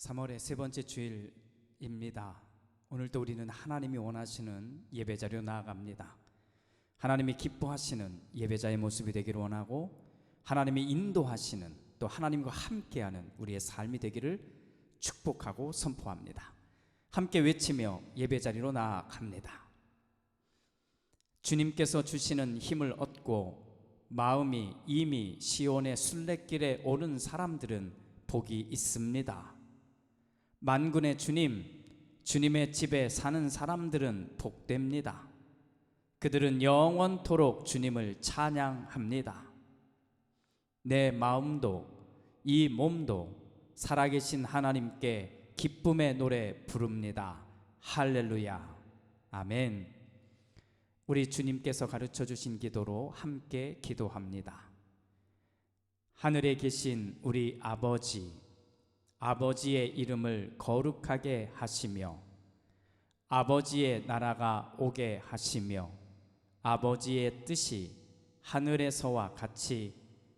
3월의 세 번째 주일입니다. 오늘도 우리는 하나님이 원하시는 예배 자리로 나아갑니다. 하나님이 기뻐하시는 예배자의 모습이 되기를 원하고, 하나님이 인도하시는, 또 하나님과 함께하는 우리의 삶이 되기를 축복하고 선포합니다. 함께 외치며 예배 자리로 나아갑니다. 주님께서 주시는 힘을 얻고 마음이 이미 시온의 순례길에 오른 사람들은 복이 있습니다. 만군의 주님, 주님의 집에 사는 사람들은 복됩니다. 그들은 영원토록 주님을 찬양합니다. 내 마음도 이 몸도 살아계신 하나님께 기쁨의 노래 부릅니다. 할렐루야, 아멘. 우리 주님께서 가르쳐 주신 기도로 함께 기도합니다. 하늘에 계신 우리 아버지, 아버지의 이름을 거룩하게 하시며 아버지의 나라가 오게 하시며 아버지의 뜻이 하늘에서와 같이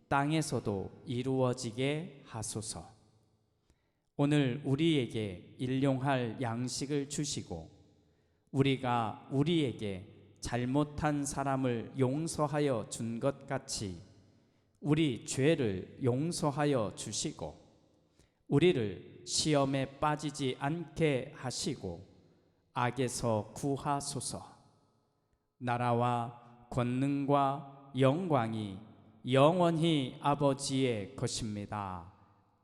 땅에서도 이루어지게 하소서. 오늘 우리에게 일용할 양식을 주시고, 우리가 우리에게 잘못한 사람을 용서하여 준 것 같이 우리 죄를 용서하여 주시고, 우리를 시험에 빠지지 않게 하시고 악에서 구하소서. 나라와 권능과 영광이 영원히 아버지의 것입니다.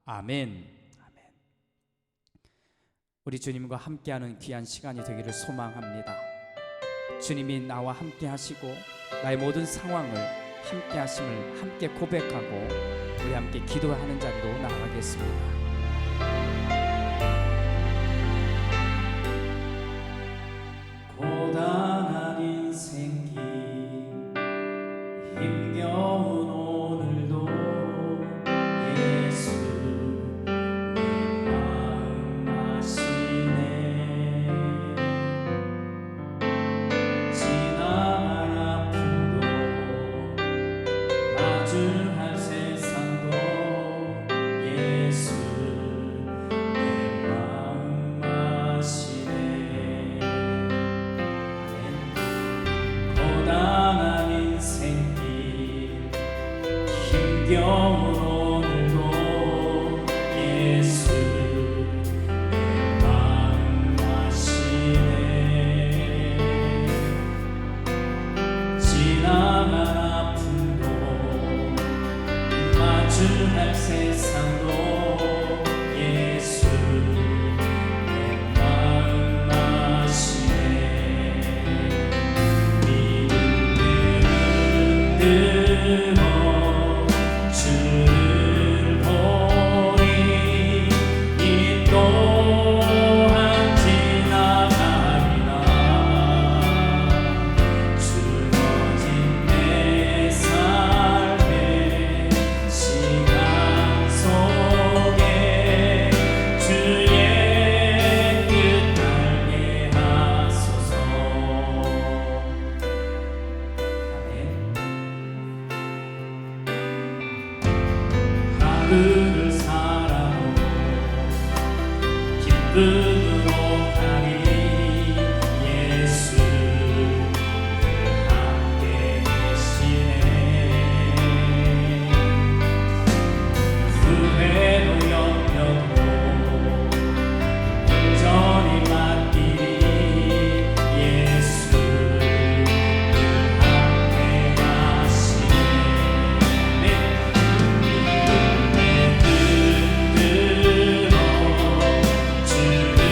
아멘. 아멘. 우리 주님과 함께하는 귀한 시간이 되기를 소망합니다. 주님이 나와 함께 하시고 나의 모든 상황을 함께 하심을 함께 고백하고 우리 함께 기도하는 자리로 나아가겠습니다. 고단한 인생길 힘겨운 오늘도 예수 내 마음 아시네. 지나갈 아픔도 마주할 세상도 예수 내 마음 아시네. 고단한 인생길 힘겨운 오늘도 예수 내 마음 아시네. 지나갈 아픔도 마주할 세상도 예수 내 마음 아시네. 믿음으로 주를 보리. 이 또한 지나가리라. 주어진 내 삶의 시간 속에 주의 뜻 알게 하소서. 아멘. 하루를 살아도 기쁨으로 가리. 예수 늘 함께 계시네. 후회도 염려도 온전히 맡기리. 예수 늘 함께 하시네. 믿음의 뜻대로 주를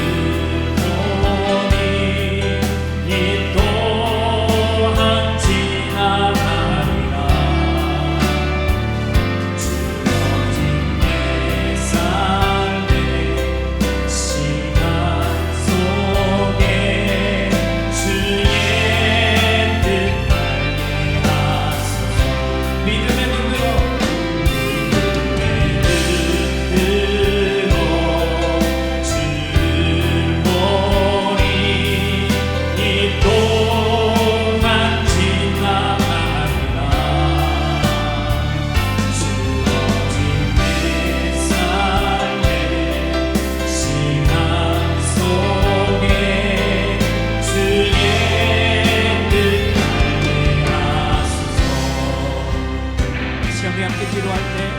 함께 기도할 때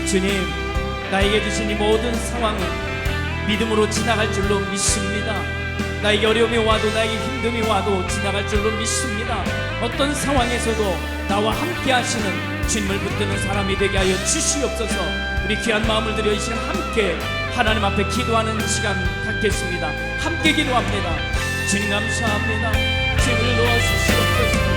주님, 나에게 주신 이 모든 상황은 믿음으로 지나갈 줄로 믿습니다. 나에게 어려움이 와도 나에게 힘듦이 와도 지나갈 줄로 믿습니다. 어떤 상황에서도 나와 함께 하시는 주님을 붙드는 사람이 되게 하여 주시옵소서. 우리 귀한 마음을 들여 이 시간 함께 하나님 앞에 기도하는 시간 갖겠습니다. 함께 기도합니다. 주님 감사합니다. 주님을 도와주시옵소서.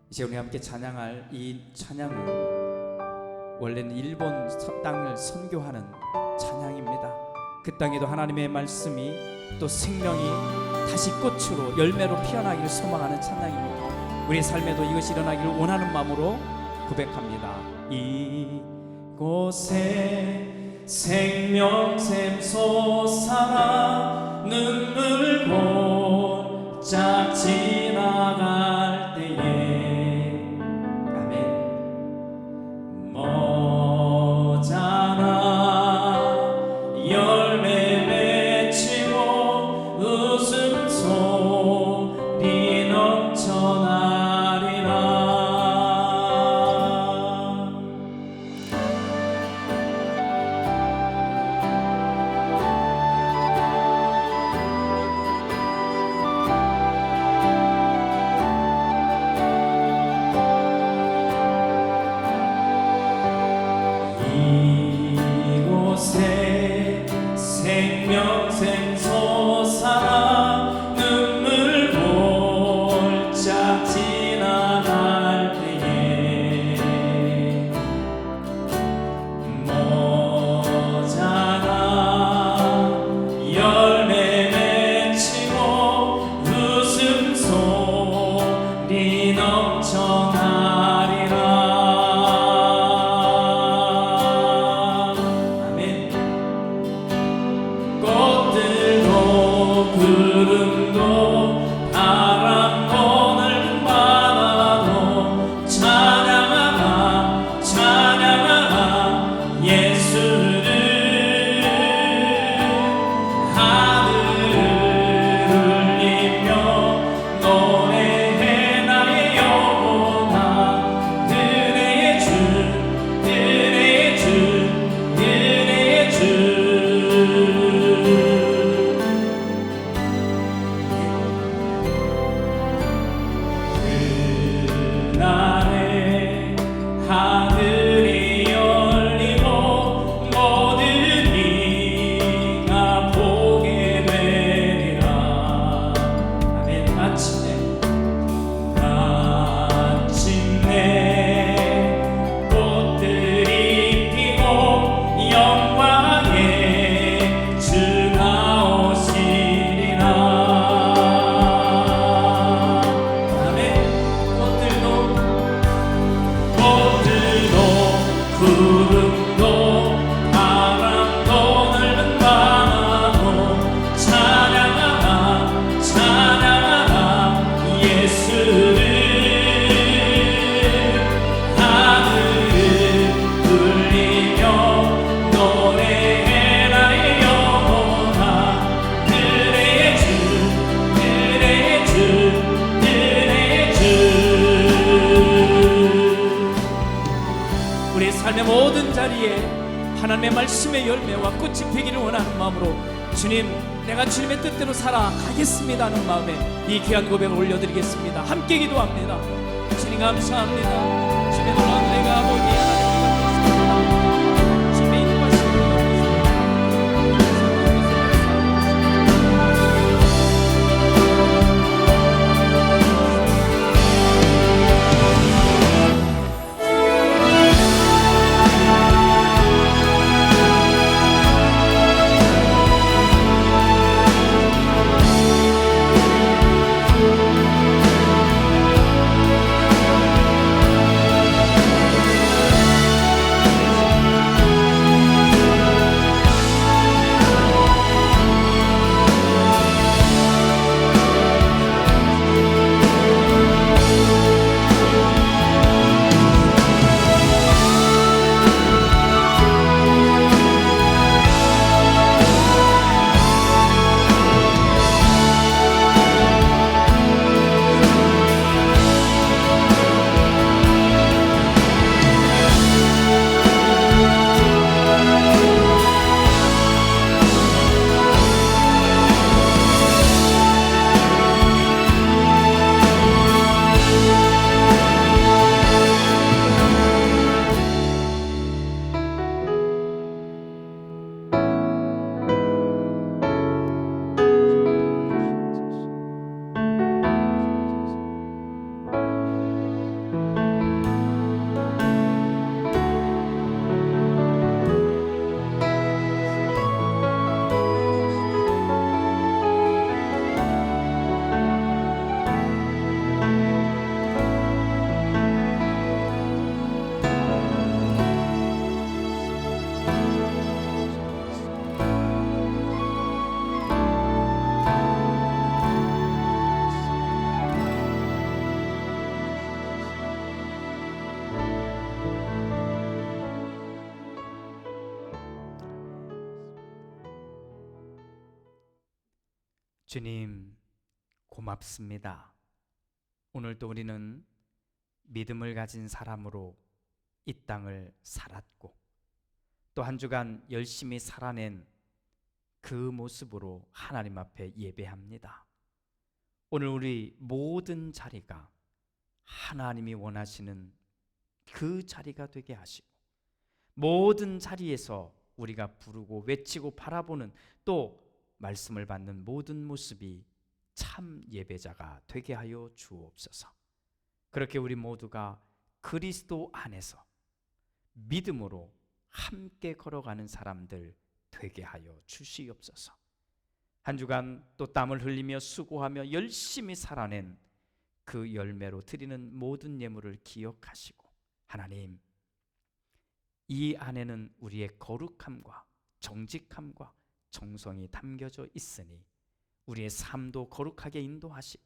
이제 우리 함께 찬양할 이 찬양은 원래는 일본 땅을 선교하는 찬양입니다. 그 땅에도 하나님의 말씀이 또 생명이 다시 꽃으로 열매로 피어나기를 소망하는 찬양입니다. 우리의 삶에도 이것이 일어나기를 원하는 마음으로 고백합니다. 이곳에 생명샘 솟아나 눈물 골짝 지나갈 때에 생명샘 솟아나 눈물 골짝 지나갈 때에 모자라 열매 맺히고 웃음소리 넘쳐나리라. 구름도 바람보는 바다도 찬양하라 찬양하라 예수를. 하늘을 울리며 노래해 나의 영혼아. 은혜의 주 은혜의 주 은혜의 주. 하나님의 말씀의 열매와 꽃이 피기를 원하는 마음으로 주님, 내가 주님의 뜻대로 살아가겠습니다 하는 마음에 이 귀한 고백을 올려드리겠습니다. 함께 기도합니다. 주님 감사합니다. 주님의 놀라운 은혜가 아버지 하나님의 주님의 인도하심을 주님 고맙습니다. 오늘도 우리는 믿음을 가진 사람으로 이 땅을 살았고 또 한 주간 열심히 살아낸 그 모습으로 하나님 앞에 예배합니다. 오늘 우리 모든 자리가 하나님이 원하시는 그 자리가 되게 하시고 모든 자리에서 우리가 부르고 외치고 바라보는 또 말씀을 받는 모든 모습이 참 예배자가 되게 하여 주옵소서. 그렇게 우리 모두가 그리스도 안에서 믿음으로 함께 걸어가는 사람들 되게 하여 주시옵소서. 한 주간 또 땀을 흘리며 수고하며 열심히 살아낸 그 열매로 드리는 모든 예물을 기억하시고 하나님, 이 안에는 우리의 거룩함과 정직함과 정성이 담겨져 있으니 우리의 삶도 거룩하게 인도하시고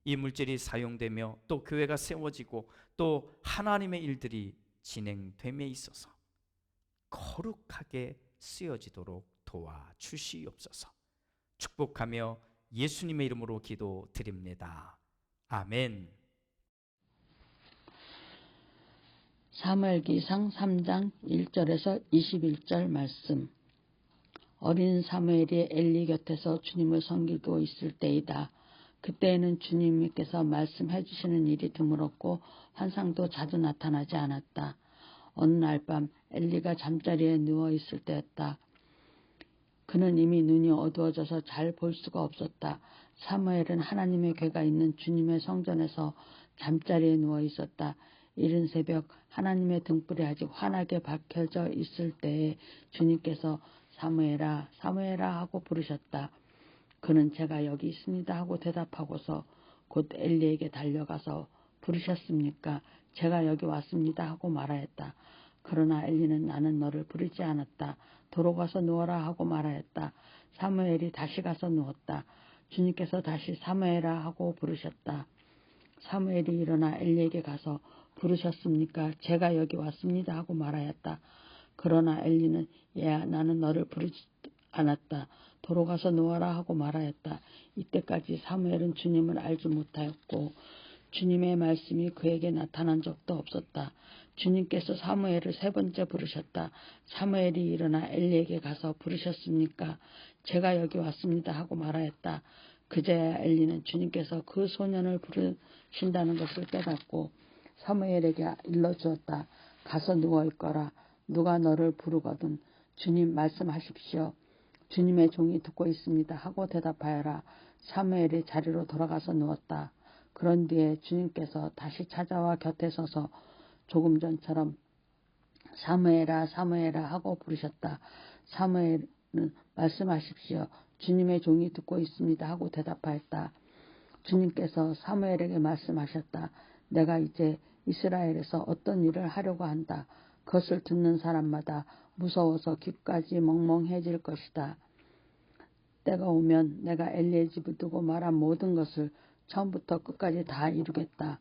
이 물질이 사용되며 또 교회가 세워지고 또 하나님의 일들이 진행됨에 있어서 거룩하게 쓰여지도록 도와주시옵소서. 축복하며 예수님의 이름으로 기도드립니다. 아멘. 사무엘기상 3장 1절에서 21절 말씀. 어린 사무엘이 엘리 곁에서 주님을 섬기고 있을 때이다. 그때에는 주님께서 말씀해 주시는 일이 드물었고 환상도 자주 나타나지 않았다. 어느 날 밤 엘리가 잠자리에 누워 있을 때였다. 그는 이미 눈이 어두워져서 잘 볼 수가 없었다. 사무엘은 하나님의 궤가 있는 주님의 성전에서 잠자리에 누워 있었다. 이른 새벽 하나님의 등불이 아직 환하게 밝혀져 있을 때에 주님께서 사무엘아, 사무엘아 하고 부르셨다. 그는 제가 여기 있습니다 하고 대답하고서 곧 엘리에게 달려가서 부르셨습니까? 제가 여기 왔습니다 하고 말하였다. 그러나 엘리는 나는 너를 부르지 않았다. 도로 가서 누워라 하고 말하였다. 사무엘이 다시 가서 누웠다. 주님께서 다시 사무엘아 하고 부르셨다. 사무엘이 일어나 엘리에게 가서 부르셨습니까? 제가 여기 왔습니다 하고 말하였다. 그러나 엘리는 야, 나는 너를 부르지 않았다. 도로 가서 누워라 하고 말하였다. 이때까지 사무엘은 주님을 알지 못하였고 주님의 말씀이 그에게 나타난 적도 없었다. 주님께서 사무엘을 3번째 부르셨다. 사무엘이 일어나 엘리에게 가서 부르셨습니까? 제가 여기 왔습니다 하고 말하였다. 그제야 엘리는 주님께서 그 소년을 부르신다는 것을 깨닫고 사무엘에게 일러주었다. 가서 누워있거라. 누가 너를 부르거든 주님 말씀하십시오. 주님의 종이 듣고 있습니다 하고 대답하여라. 사무엘이 자리로 돌아가서 누웠다. 그런 뒤에 주님께서 다시 찾아와 곁에 서서 조금 전처럼 사무엘아 사무엘아 하고 부르셨다. 사무엘은 말씀하십시오. 주님의 종이 듣고 있습니다 하고 대답하였다. 주님께서 사무엘에게 말씀하셨다. 내가 이제 이스라엘에서 어떤 일을 하려고 한다. 그것을 듣는 사람마다 무서워서 귀까지 멍멍해질 것이다. 때가 오면 내가 엘리의 집을 두고 말한 모든 것을 처음부터 끝까지 다 이루겠다.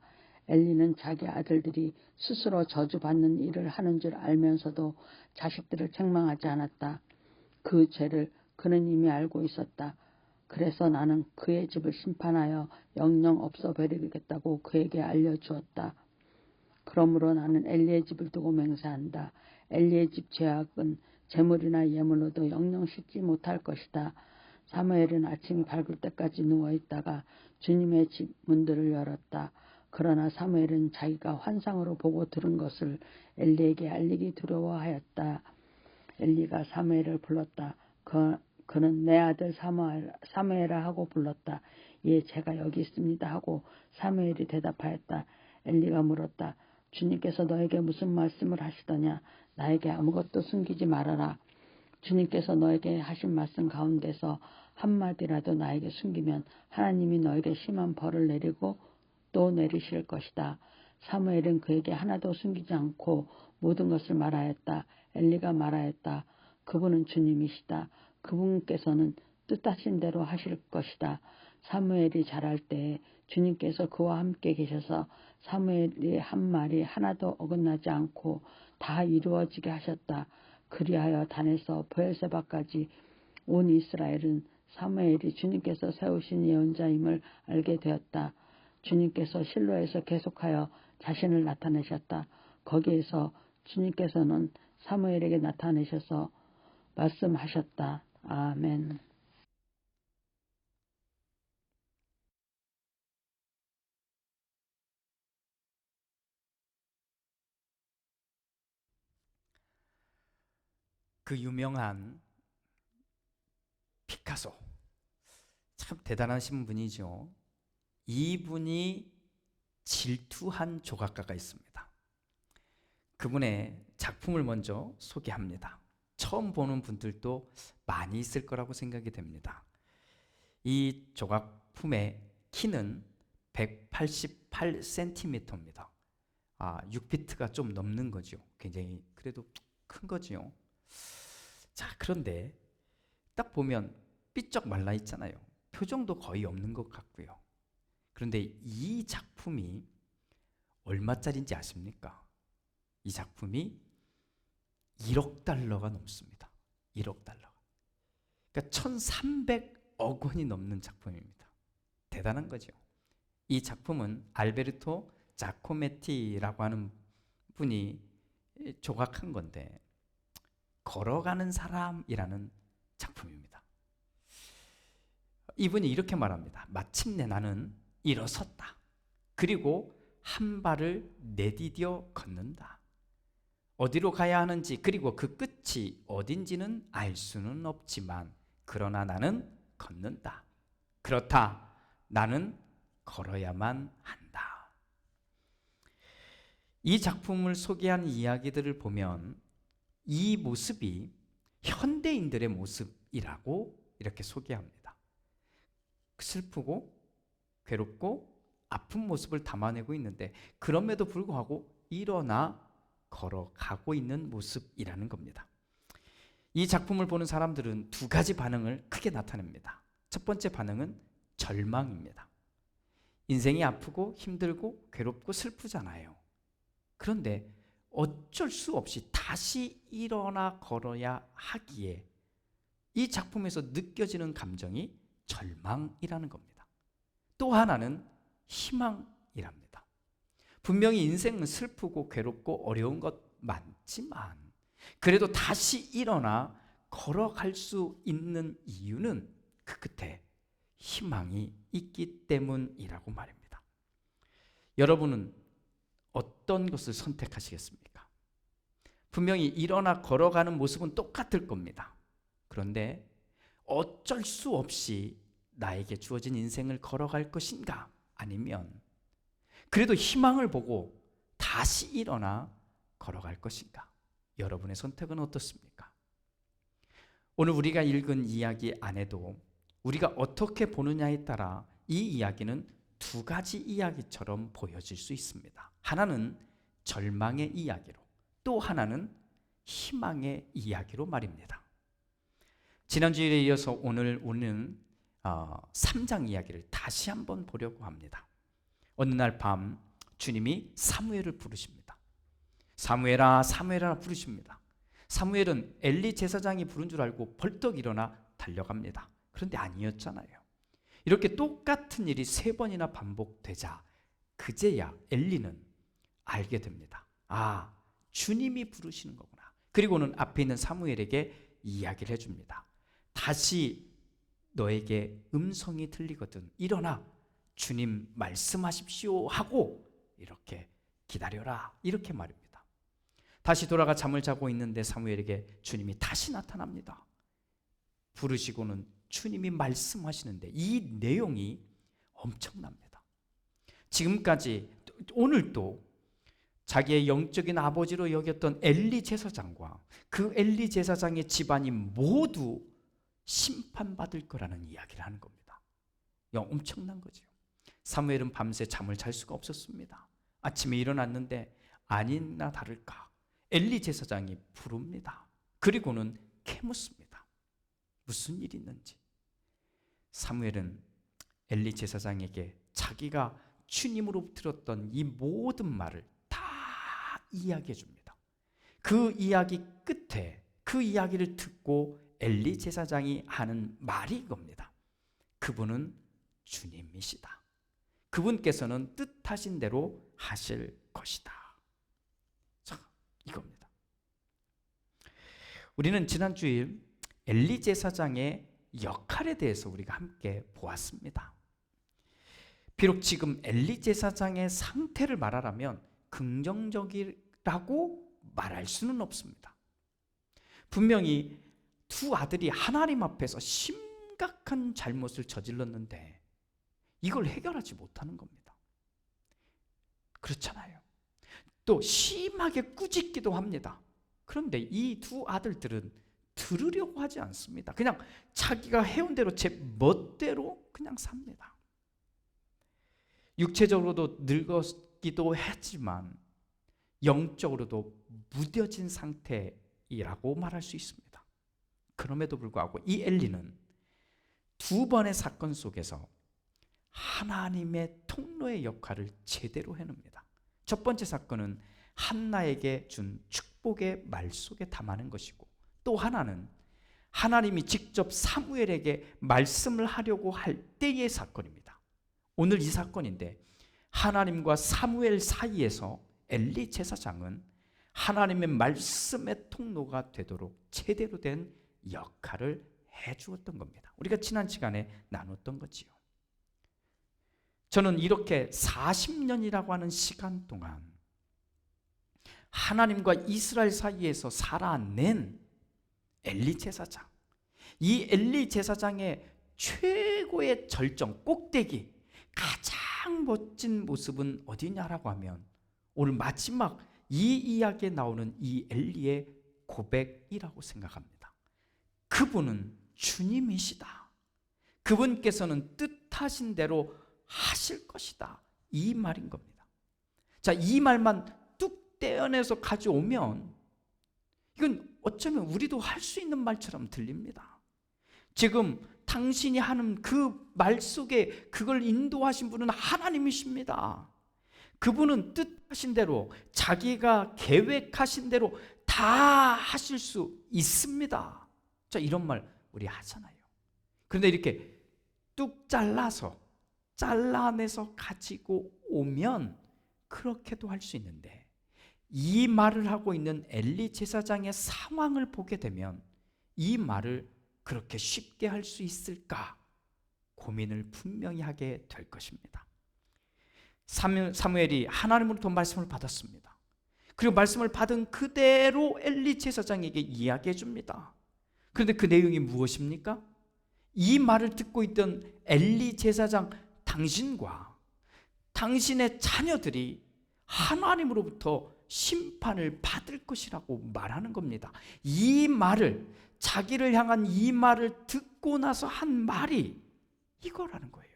엘리는 자기 아들들이 스스로 저주받는 일을 하는 줄 알면서도 자식들을 책망하지 않았다. 그 죄를 그는 이미 알고 있었다. 그래서 나는 그의 집을 심판하여 영영 없어버리겠다고 그에게 알려주었다. 그러므로 나는 엘리의 집을 두고 맹세한다. 엘리의 집 죄악은 재물이나 예물로도 영영 씻지 못할 것이다. 사무엘은 아침이 밝을 때까지 누워있다가 주님의 집 문들을 열었다. 그러나 사무엘은 자기가 환상으로 보고 들은 것을 엘리에게 알리기 두려워하였다. 엘리가 사무엘을 불렀다. 그는 내 아들 사무엘아 하고 불렀다. 예, 제가 여기 있습니다 하고 사무엘이 대답하였다. 엘리가 물었다. 주님께서 너에게 무슨 말씀을 하시더냐? 나에게 아무것도 숨기지 말아라. 주님께서 너에게 하신 말씀 가운데서 한마디라도 나에게 숨기면 하나님이 너에게 심한 벌을 내리고 또 내리실 것이다. 사무엘은 그에게 하나도 숨기지 않고 모든 것을 말하였다. 엘리가 말하였다. 그분은 주님이시다. 그분께서는 뜻하신 대로 하실 것이다. 사무엘이 자랄 때 주님께서 그와 함께 계셔서 사무엘이 한 말이 하나도 어긋나지 않고 다 이루어지게 하셨다. 그리하여 단에서 브엘세바까지 온 이스라엘은 사무엘이 주님께서 세우신 예언자임을 알게 되었다. 주님께서 실로에서 계속하여 자신을 나타내셨다. 거기에서 주님께서는 사무엘에게 나타내셔서 말씀하셨다. 아멘. 그 유명한 피카소, 참 대단하신 분이죠. 이분이 질투한 조각가가 있습니다. 그분의 작품을 먼저 소개합니다. 처음 보는 분들도 많이 있을 거라고 생각이 됩니다. 이 조각품의 키는 188cm입니다. 6피트가 좀 넘는 거죠. 굉장히 그래도 큰 거죠. 자, 그런데 딱 보면 삐쩍 말라 있잖아요. 표정도 거의 없는 것 같고요. 그런데 이 작품이 얼마짜리인지 아십니까? 이 작품이 1억 달러가 넘습니다. 1억 달러. 그러니까 1,300억 원이 넘는 작품입니다. 대단한 거죠. 이 작품은 알베르토 자코메티라고 하는 분이 조각한 건데, 걸어가는 사람이라는 작품입니다. 이분이 이렇게 말합니다. 마침내 나는 일어섰다. 그리고 한 발을 내디뎌 걷는다. 어디로 가야 하는지 그리고 그 끝이 어딘지는 알 수는 없지만 그러나 나는 걷는다. 그렇다. 나는 걸어야만 한다. 이 작품을 소개한 이야기들을 보면 이 모습이 현대인들의 모습이라고 이렇게 소개합니다. 슬프고 괴롭고 아픈 모습을 담아내고 있는데 그럼에도 불구하고 일어나 걸어가고 있는 모습이라는 겁니다. 이 작품을 보는 사람들은 두 가지 반응을 크게 나타냅니다. 첫 번째 반응은 절망입니다. 인생이 아프고 힘들고 괴롭고 슬프잖아요. 그런데 어쩔 수 없이 다시 일어나 걸어야 하기에 이 작품에서 느껴지는 감정이 절망이라는 겁니다. 또 하나는 희망입니다. 일합니다. 분명히 인생은 슬프고 괴롭고 어려운 것 많지만 그래도 다시 일어나 걸어갈 수 있는 이유는 그 끝에 희망이 있기 때문이라고 말입니다. 여러분은 어떤 것을 선택하시겠습니까? 분명히 일어나 걸어가는 모습은 똑같을 겁니다. 그런데 어쩔 수 없이 나에게 주어진 인생을 걸어갈 것인가? 아니면 그래도 희망을 보고 다시 일어나 걸어갈 것인가? 여러분의 선택은 어떻습니까? 오늘 우리가 읽은 이야기 안에도 우리가 어떻게 보느냐에 따라 이 이야기는 두 가지 이야기처럼 보여질 수 있습니다. 하나는 절망의 이야기로, 또 하나는 희망의 이야기로 말입니다. 지난주에 이어서 오늘 우리는 3장 이야기를 다시 한번 보려고 합니다. 어느 날 밤 주님이 사무엘을 부르십니다. 사무엘아, 사무엘아 부르십니다. 사무엘은 엘리 제사장이 부른 줄 알고 벌떡 일어나 달려갑니다. 그런데 아니었잖아요. 이렇게 똑같은 일이 3번이나 반복되자 그제야 엘리는 알게 됩니다. 아, 주님이 부르시는 거구나. 그리고는 앞에 있는 사무엘에게 이야기를 해줍니다. 다시 너에게 음성이 들리거든 일어나 주님 말씀하십시오 하고 이렇게 기다려라, 이렇게 말입니다. 다시 돌아가 잠을 자고 있는데 사무엘에게 주님이 다시 나타납니다. 부르시고는 주님이 말씀하시는데 이 내용이 엄청납니다. 지금까지 오늘도 자기의 영적인 아버지로 여겼던 엘리 제사장과 그 엘리 제사장의 집안이 모두 심판받을 거라는 이야기를 하는 겁니다. 엄청난 거죠. 사무엘은 밤새 잠을 잘 수가 없었습니다. 아침에 일어났는데 아니나 다를까 엘리 제사장이 부릅니다. 그리고는 캐묻습니다. 무슨 일이 있는지. 사무엘은 엘리 제사장에게 자기가 주님으로 들었던 이 모든 말을 다 이야기해 줍니다. 그 이야기 끝에 그 이야기를 듣고 엘리 제사장이 하는 말이 이겁니다. 그분은 주님이시다. 그분께서는 뜻하신 대로 하실 것이다. 자, 이겁니다. 우리는 지난 주일 엘리 제사장의 역할에 대해서 우리가 함께 보았습니다. 비록 지금 엘리 제사장의 상태를 말하라면 긍정적이라고 말할 수는 없습니다. 분명히 두 아들이 하나님 앞에서 심각한 잘못을 저질렀는데 이걸 해결하지 못하는 겁니다. 그렇잖아요. 또 심하게 꾸짖기도 합니다. 그런데 이 두 아들들은 들으려고 하지 않습니다. 그냥 자기가 해온 대로 제 멋대로 그냥 삽니다. 육체적으로도 늙었기도 했지만 영적으로도 무뎌진 상태이라고 말할 수 있습니다. 그럼에도 불구하고 이 엘리는 2번의 사건 속에서 하나님의 통로의 역할을 제대로 해냅니다. 첫 번째 사건은 한나에게 준 축복의 말 속에 담아낸 것이고, 또 하나는 하나님이 직접 사무엘에게 말씀을 하려고 할 때의 사건입니다. 오늘 이 사건인데 하나님과 사무엘 사이에서 엘리 제사장은 하나님의 말씀의 통로가 되도록 제대로 된 역할을 해주었던 겁니다. 우리가 지난 시간에 나눴던 거지요. 저는 이렇게 40년이라고 하는 시간 동안 하나님과 이스라엘 사이에서 살아낸 엘리 제사장, 이 엘리 제사장의 최고의 절정, 꼭대기, 가장 멋진 모습은 어디냐라고 하면 오늘 마지막 이 이야기에 나오는 이 엘리의 고백이라고 생각합니다. 그분은 주님이시다. 그분께서는 뜻하신 대로 하실 것이다. 이 말인 겁니다. 자, 이 말만 뚝 떼어내서 가져오면 이건 어쩌면 우리도 할 수 있는 말처럼 들립니다. 지금 당신이 하는 그 말 속에 그걸 인도하신 분은 하나님이십니다. 그분은 뜻하신 대로 자기가 계획하신 대로 다 하실 수 있습니다. 자, 이런 말 우리 하잖아요. 그런데 이렇게 뚝 잘라서 잘라내서 가지고 오면 그렇게도 할 수 있는데, 이 말을 하고 있는 엘리 제사장의 상황을 보게 되면 이 말을 그렇게 쉽게 할 수 있을까 고민을 분명히 하게 될 것입니다. 사무엘이 하나님으로부터 말씀을 받았습니다. 그리고 말씀을 받은 그대로 엘리 제사장에게 이야기해 줍니다. 그런데 그 내용이 무엇입니까? 이 말을 듣고 있던 엘리 제사장 당신과 당신의 자녀들이 하나님으로부터 심판을 받을 것이라고 말하는 겁니다. 이 말을, 자기를 향한 이 말을 듣고 나서 한 말이 이거라는 거예요.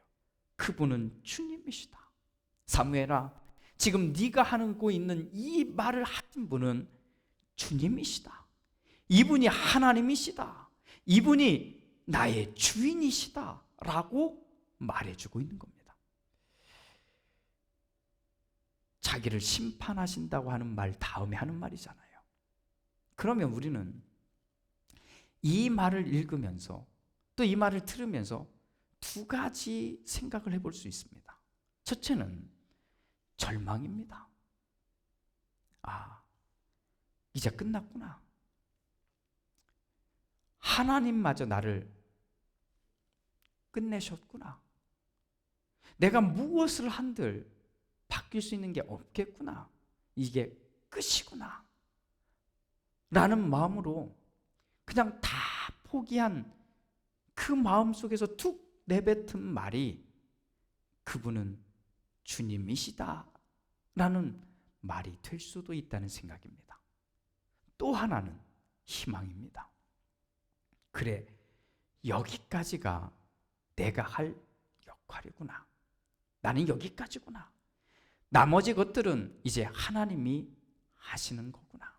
그분은 주님이시다. 사무엘아, 지금 네가 하고 있는 이 말을 하신 분은 주님이시다. 이분이 하나님이시다. 이분이 나의 주인이시다 라고 말해주고 있는 겁니다. 자기를 심판하신다고 하는 말 다음에 하는 말이잖아요. 그러면 우리는 이 말을 읽으면서 또 이 말을 들으면서 두 가지 생각을 해볼 수 있습니다. 첫째는 절망입니다. 아, 이제 끝났구나. 하나님마저 나를 끝내셨구나. 내가 무엇을 한들 바뀔 수 있는 게 없겠구나. 이게 끝이구나 라는 마음으로 그냥 다 포기한 그 마음 속에서 툭 내뱉은 말이 그분은 주님이시다 라는 말이 될 수도 있다는 생각입니다. 또 하나는 희망입니다. 그래, 여기까지가 내가 할 역할이구나. 나는 여기까지구나. 나머지 것들은 이제 하나님이 하시는 거구나.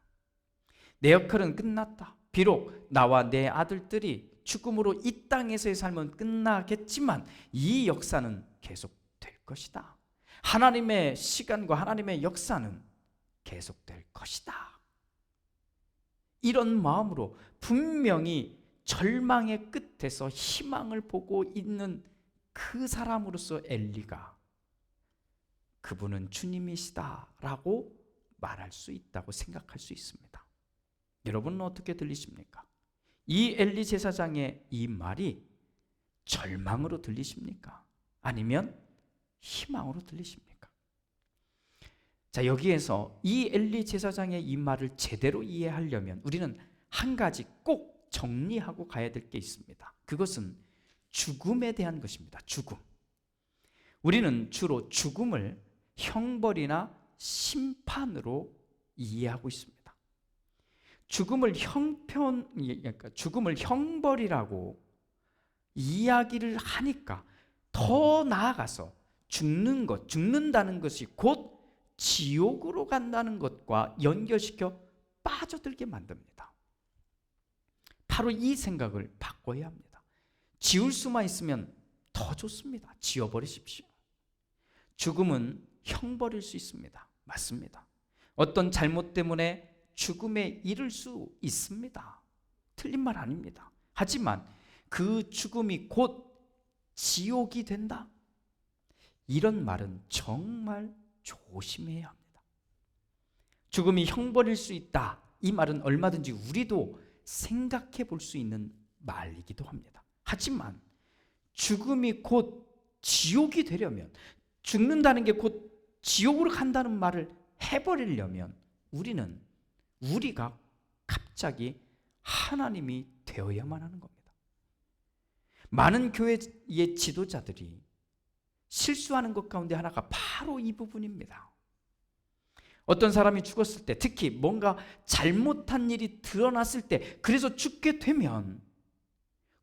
내 역할은 끝났다. 비록 나와 내 아들들이 죽음으로 이 땅에서의 삶은 끝나겠지만 이 역사는 계속될 것이다. 하나님의 시간과 하나님의 역사는 계속될 것이다. 이런 마음으로 분명히 절망의 끝에서 희망을 보고 있는 그 사람으로서 엘리가 그분은 주님이시다라고 말할 수 있다고 생각할 수 있습니다. 여러분은 어떻게 들리십니까? 이 엘리 제사장의 이 말이 절망으로 들리십니까? 아니면 희망으로 들리십니까? 자, 여기에서 이 엘리 제사장의 이 말을 제대로 이해하려면 우리는 한 가지 꼭 정리하고 가야 될 게 있습니다. 그것은 죽음에 대한 것입니다. 죽음. 우리는 주로 죽음을 형벌이나 심판으로 이해하고 있습니다. 죽음을 형벌이라고 이야기를 하니까 더 나아가서 죽는다는 것이 곧 지옥으로 간다는 것과 연결시켜 빠져들게 만듭니다. 바로 이 생각을 바꿔야 합니다. 지울 수만 있으면 더 좋습니다. 지워버리십시오. 죽음은 형벌일 수 있습니다. 맞습니다. 어떤 잘못 때문에 죽음에 이를 수 있습니다. 틀린 말 아닙니다. 하지만 그 죽음이 곧 지옥이 된다? 이런 말은 정말 조심해야 합니다. 죽음이 형벌일 수 있다. 이 말은 얼마든지 우리도 생각해 볼 수 있는 말이기도 합니다. 하지만 죽음이 곧 지옥이 되려면, 죽는다는 게 곧 지옥으로 간다는 말을 해버리려면 우리가 갑자기 하나님이 되어야만 하는 겁니다. 많은 교회의 지도자들이 실수하는 것 가운데 하나가 바로 이 부분입니다. 어떤 사람이 죽었을 때, 특히 뭔가 잘못한 일이 드러났을 때, 그래서 죽게 되면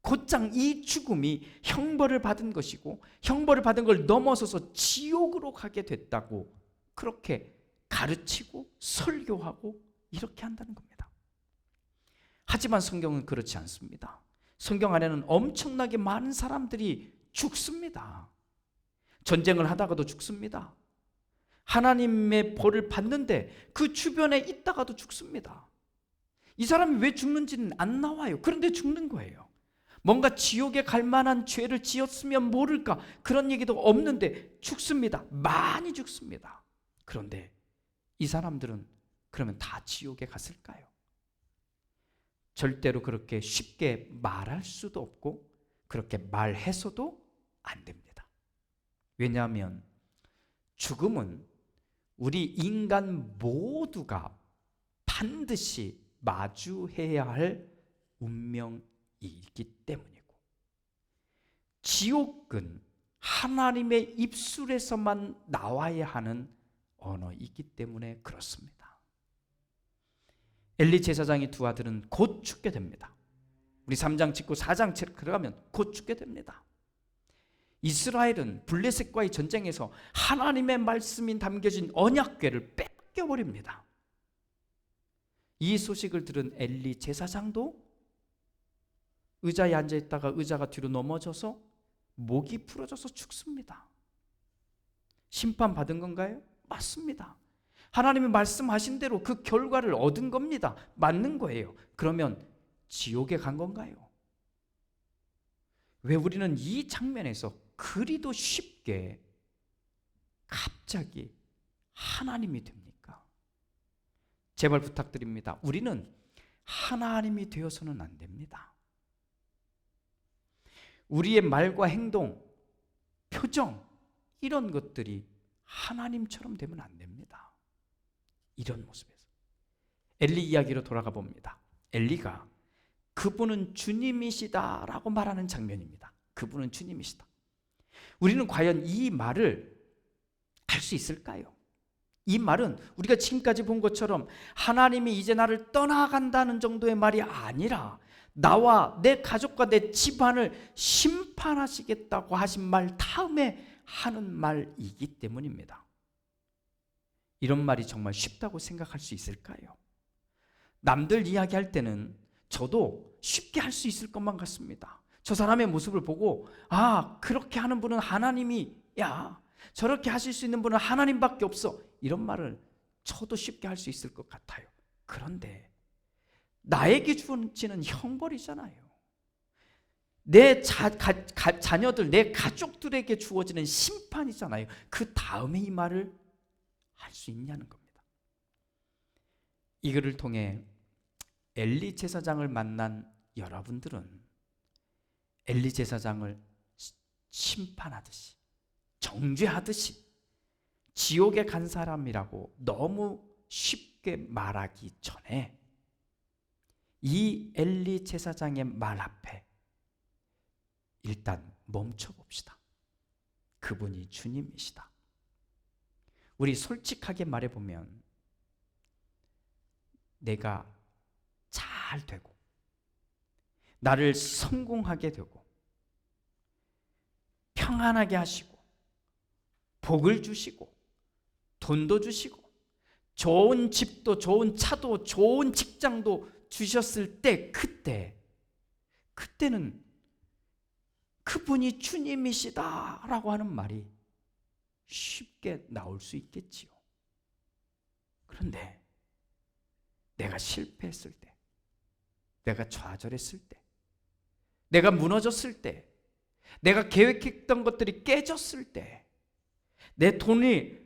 곧장 이 죽음이 형벌을 받은 것이고 형벌을 받은 걸 넘어서서 지옥으로 가게 됐다고 그렇게 가르치고 설교하고 이렇게 한다는 겁니다. 하지만 성경은 그렇지 않습니다. 성경 안에는 엄청나게 많은 사람들이 죽습니다. 전쟁을 하다가도 죽습니다. 하나님의 벌을 받는데 그 주변에 있다가도 죽습니다. 이 사람이 왜 죽는지는 안 나와요. 그런데 죽는 거예요. 뭔가 지옥에 갈 만한 죄를 지었으면 모를까, 그런 얘기도 없는데 죽습니다. 많이 죽습니다. 그런데 이 사람들은 그러면 다 지옥에 갔을까요? 절대로 그렇게 쉽게 말할 수도 없고 그렇게 말해서도 안 됩니다. 왜냐하면 죽음은 우리 인간 모두가 반드시 마주해야 할 운명이기 때문이고, 지옥은 하나님의 입술에서만 나와야 하는 언어이기 때문에 그렇습니다. 엘리 제사장의 두 아들은 곧 죽게 됩니다. 우리 3장 찍고 4장 들어가면 곧 죽게 됩니다. 이스라엘은 블레셋과의 전쟁에서 하나님의 말씀이 담겨진 언약궤를 뺏겨버립니다. 이 소식을 들은 엘리 제사장도 의자에 앉아있다가 의자가 뒤로 넘어져서 목이 부러져서 죽습니다. 심판받은 건가요? 맞습니다. 하나님이 말씀하신 대로 그 결과를 얻은 겁니다. 맞는 거예요. 그러면 지옥에 간 건가요? 왜 우리는 이 장면에서 그리도 쉽게 갑자기 하나님이 됩니까? 제발 부탁드립니다. 우리는 하나님이 되어서는 안 됩니다. 우리의 말과 행동, 표정, 이런 것들이 하나님처럼 되면 안 됩니다. 이런 모습에서 엘리 이야기로 돌아가 봅니다. 엘리가 그분은 주님이시다라고 말하는 장면입니다. 그분은 주님이시다. 우리는 과연 이 말을 할 수 있을까요? 이 말은 우리가 지금까지 본 것처럼 하나님이 이제 나를 떠나간다는 정도의 말이 아니라 나와 내 가족과 내 집안을 심판하시겠다고 하신 말 다음에 하는 말이기 때문입니다. 이런 말이 정말 쉽다고 생각할 수 있을까요? 남들 이야기할 때는 저도 쉽게 할 수 있을 것만 같습니다. 저 사람의 모습을 보고 그렇게 하는 분은 하나님이야, 저렇게 하실 수 있는 분은 하나님밖에 없어, 이런 말을 저도 쉽게 할 수 있을 것 같아요. 그런데 나에게 주어지는 형벌이잖아요. 내 자녀들, 내 가족들에게 주어지는 심판이잖아요. 그 다음에 이 말을 할 수 있냐는 겁니다. 이 글을 통해 엘리 제사장을 만난 여러분들은 엘리 제사장을 심판하듯이, 정죄하듯이 지옥에 간 사람이라고 너무 쉽게 말하기 전에 이 엘리 제사장의 말 앞에 일단 멈춰봅시다. 그분이 주님이시다. 우리 솔직하게 말해보면 내가 잘 되고 나를 성공하게 되고 평안하게 하시고 복을 주시고 돈도 주시고 좋은 집도 좋은 차도 좋은 직장도 주셨을 때, 그때는 그분이 주님이시다라고 하는 말이 쉽게 나올 수 있겠지요. 그런데 내가 실패했을 때, 내가 좌절했을 때, 내가 무너졌을 때, 내가 계획했던 것들이 깨졌을 때, 내 돈이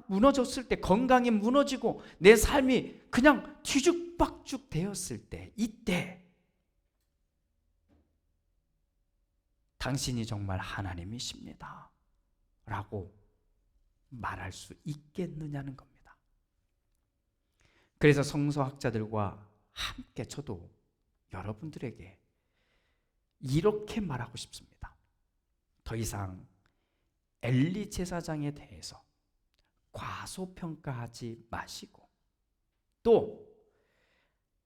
무너졌을 때, 건강이 무너지고 내 삶이 그냥 뒤죽박죽 되었을 때, 이때 당신이 정말 하나님이십니다 라고 말할 수 있겠느냐는 겁니다. 그래서 성서학자들과 함께 저도 여러분들에게 이렇게 말하고 싶습니다. 더 이상 엘리 제사장에 대해서 과소평가하지 마시고, 또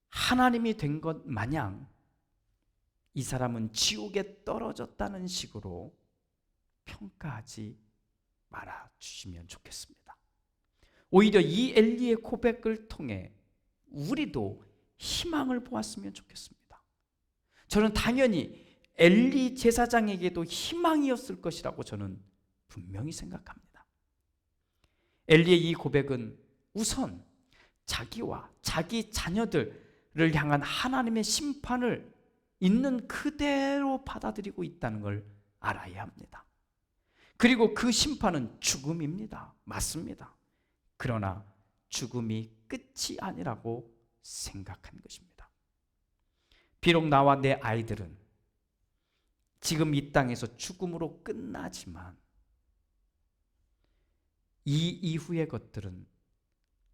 하나님이 된 것 마냥 이 사람은 지옥에 떨어졌다는 식으로 평가하지 말아주시면 좋겠습니다. 오히려 이 엘리의 고백을 통해 우리도 희망을 보았으면 좋겠습니다. 저는 당연히 엘리 제사장에게도 희망이었을 것이라고 저는 분명히 생각합니다. 엘리의 이 고백은 우선 자기와 자기 자녀들을 향한 하나님의 심판을 있는 그대로 받아들이고 있다는 걸 알아야 합니다. 그리고 그 심판은 죽음입니다. 맞습니다. 그러나 죽음이 끝이 아니라고 생각한 것입니다. 비록 나와 내 아이들은 지금 이 땅에서 죽음으로 끝나지만 이 이후의 것들은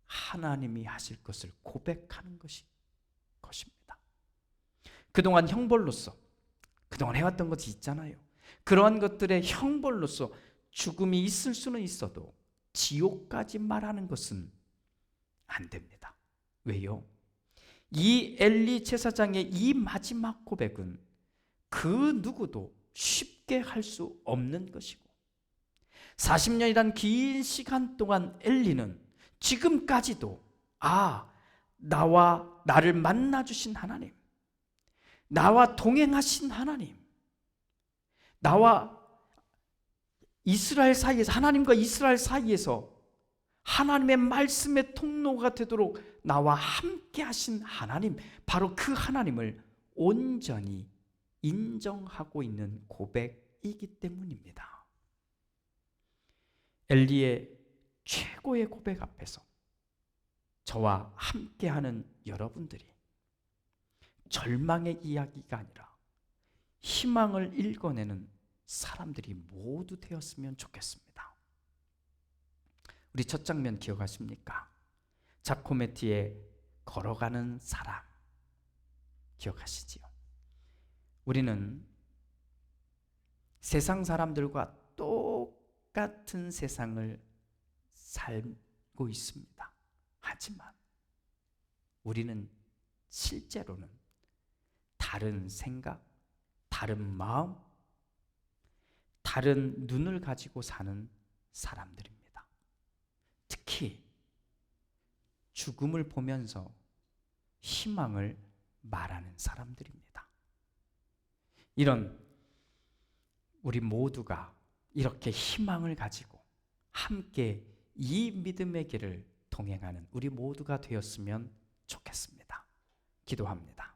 하나님이 하실 것을 고백하는 것입니다. 그동안 형벌로서 그동안 해왔던 것이 있잖아요. 그러한 것들의 형벌로서 죽음이 있을 수는 있어도 지옥까지 말하는 것은 안 됩니다. 왜요? 이 엘리 제사장의 이 마지막 고백은 그 누구도 쉽게 할 수 없는 것이고 40년이란 긴 시간 동안 엘리는 지금까지도 나와 나를 만나주신 하나님, 나와 동행하신 하나님, 나와 이스라엘 사이에서 하나님과 이스라엘 사이에서 하나님의 말씀의 통로가 되도록 나와 함께 하신 하나님, 바로 그 하나님을 온전히 인정하고 있는 고백이기 때문입니다. 엘리의 최고의 고백 앞에서 저와 함께하는 여러분들이 절망의 이야기가 아니라 희망을 읽어내는 사람들이 모두 되었으면 좋겠습니다. 우리 첫 장면 기억하십니까? 자코메티의 걸어가는 사람 기억하시지요? 우리는 세상 사람들과 똑같은 세상을 살고 있습니다. 하지만 우리는 실제로는 다른 생각, 다른 마음, 다른 눈을 가지고 사는 사람들입니다. 특히 죽음을 보면서 희망을 말하는 사람들입니다. 이런 우리 모두가 이렇게 희망을 가지고 함께 이 믿음의 길을 동행하는 우리 모두가 되었으면 좋겠습니다. 기도합니다.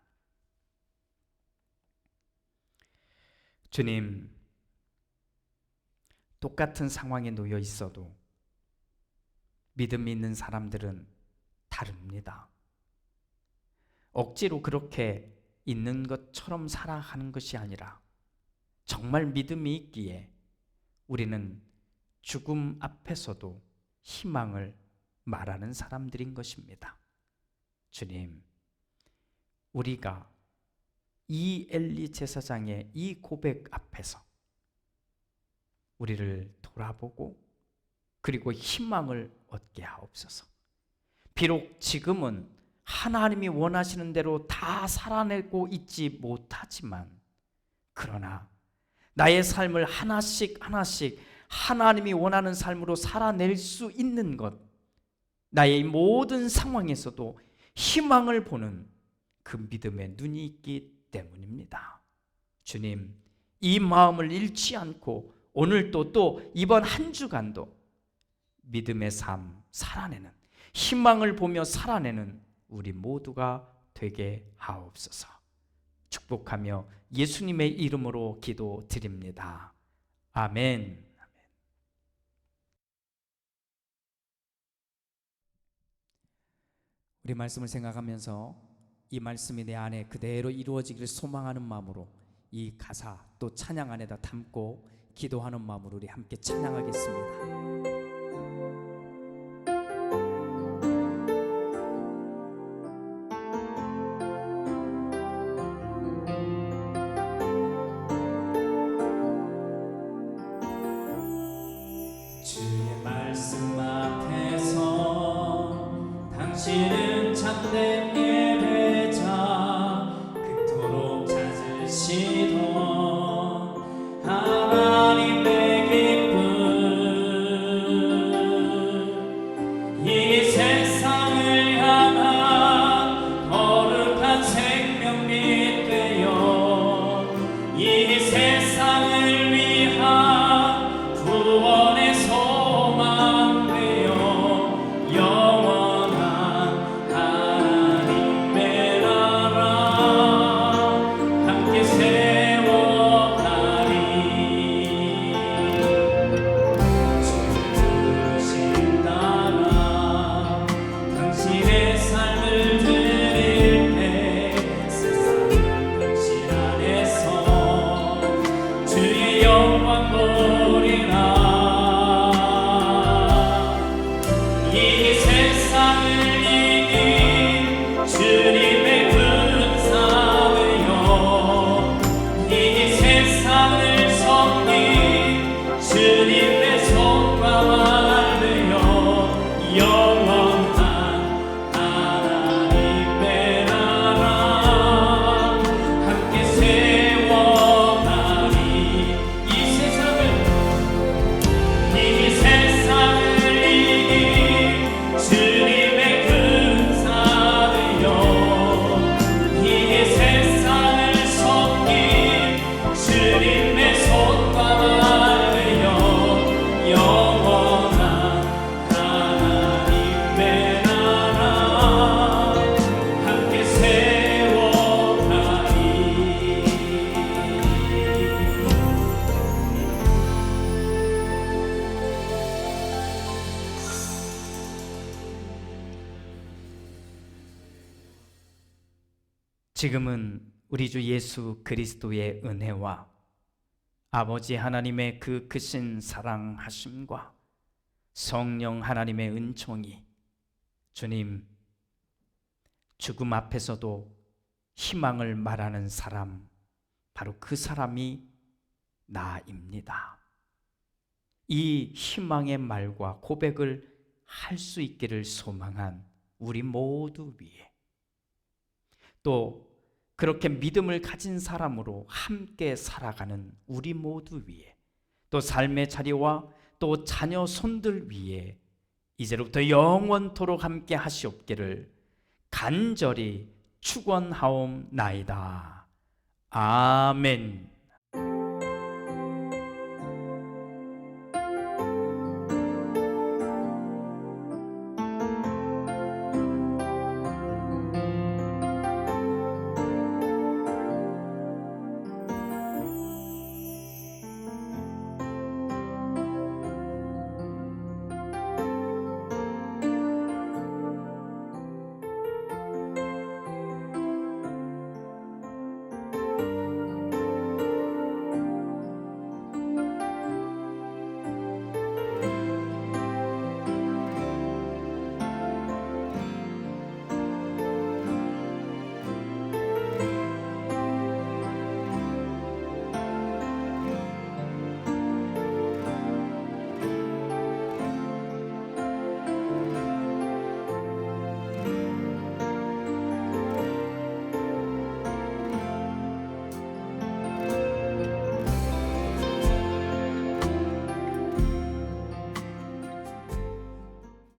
주님, 똑같은 상황에 놓여 있어도 믿음이 있는 사람들은 다릅니다. 억지로 그렇게 있는 것처럼 살아가는 것이 아니라 정말 믿음이 있기에 우리는 죽음 앞에서도 희망을 말하는 사람들인 것입니다. 주님, 우리가 이 엘리 제사장의 이 고백 앞에서 우리를 돌아보고 그리고 희망을 얻게 하옵소서. 비록 지금은 하나님이 원하시는 대로 다 살아내고 있지 못하지만 그러나 나의 삶을 하나씩 하나씩 하나님이 원하는 삶으로 살아낼 수 있는 것, 나의 모든 상황에서도 희망을 보는 그 믿음의 눈이 있기 때문입니다. 주님, 이 마음을 잃지 않고 오늘도 또 이번 한 주간도 믿음의 삶 살아내는, 희망을 보며 살아내는 우리 모두가 되게 하옵소서. 축복하며 예수님의 이름으로 기도드립니다. 아멘. 우리 말씀을 생각하면서 이 말씀이 내 안에 그대로 이루어지기를 소망하는 마음으로 이 가사 또 찬양 안에다 담고 기도하는 마음으로 우리 함께 찬양하겠습니다. 주의 말씀 앞에서 당신은 참된 예배자, 그토록 찾으시던 하나님의 기쁨 지금은 우리 주 예수 그리스도의 은혜와 아버지 하나님의 그 크신 사랑하심과 성령 하나님의 은총이 주님, 죽음 앞에서도 희망을 말하는 사람, 바로 그 사람이 나입니다. 이 희망의 말과 고백을 할 수 있기를 소망한 우리 모두 위에, 또 그렇게 믿음을 가진 사람으로 함께 살아가는 우리 모두 위에, 또 삶의 자리와 또 자녀 손들 위에 이제로부터 영원토록 함께 하시옵기를 간절히 축원하옵나이다. 아멘.